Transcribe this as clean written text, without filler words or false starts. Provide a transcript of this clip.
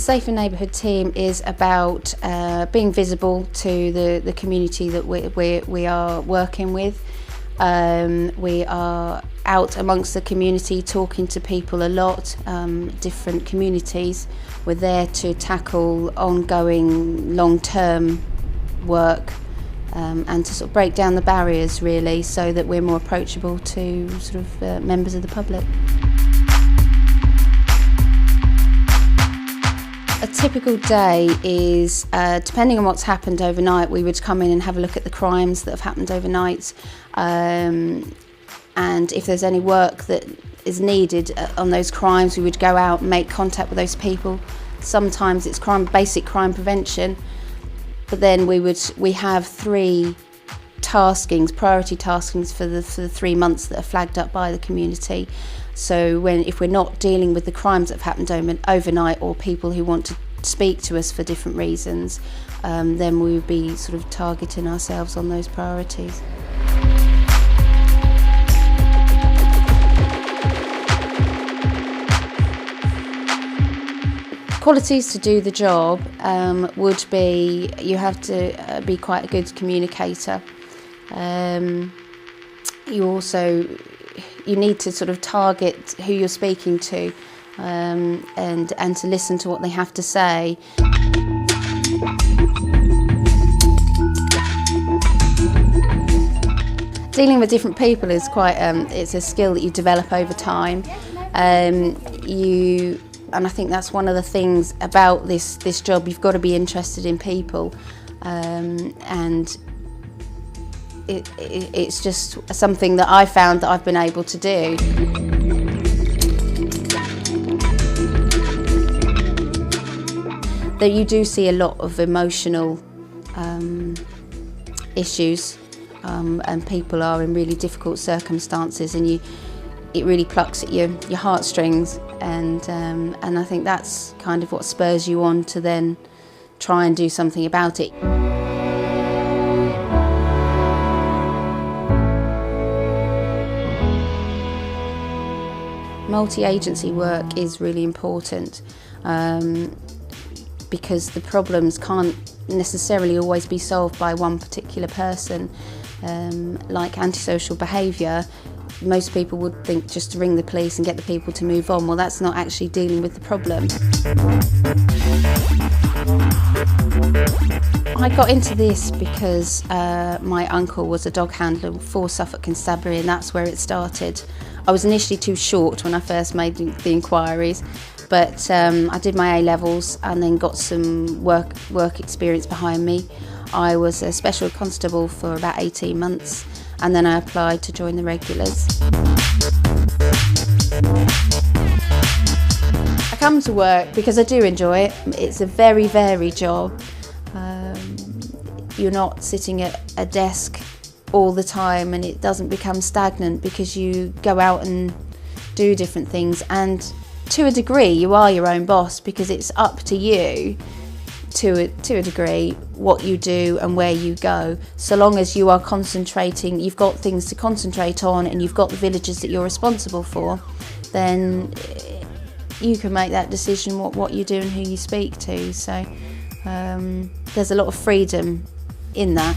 Safer Neighbourhood Team is about being visible to the community that we are working with. We are out amongst the community talking to people a lot, different communities. We're there to tackle ongoing long-term work and to sort of break down the barriers really, so that we're more approachable to sort of members of the public. A typical day is, depending on what's happened overnight, we would come in and have a look at the crimes that have happened overnight, and if there's any work that is needed on those crimes, we would go out and make contact with those people. Sometimes it's basic crime prevention, but then we have 3 priority taskings for the 3 months that are flagged up by the community. So if we're not dealing with the crimes that have happened overnight, or people who want to speak to us for different reasons, then we would be sort of targeting ourselves on those priorities. Qualities to do the job would be, you have to be quite a good communicator. You need to sort of target who you're speaking to, and to listen to what they have to say. Dealing with different people is it's a skill that you develop over time. And I think that's one of the things about this job. You've got to be interested in people, and it's just something that I found that I've been able to do. That you do see a lot of emotional issues, and people are in really difficult circumstances, and it really plucks at your heartstrings, and I think that's kind of what spurs you on to then try and do something about it. Multi-agency work is really important, because the problems can't necessarily always be solved by one particular person. Like antisocial behaviour, most people would think just to ring the police and get the people to move on. Well, that's not actually dealing with the problem. I got into this because my uncle was a dog handler for Suffolk Constabulary, and that's where it started. I was initially too short when I first made the inquiries, but I did my A-levels and then got some work experience behind me. I was a special constable for about 18 months, and then I applied to join the regulars. I come to work because I do enjoy it. It's a very varied job. You're not sitting at a desk all the time, and it doesn't become stagnant because you go out and do different things, and to a degree you are your own boss, because it's up to you to a degree what you do and where you go. So long as you are concentrating, you've got things to concentrate on, and you've got the villages that you're responsible for, then you can make that decision what you do and who you speak to. So there's a lot of freedom in that.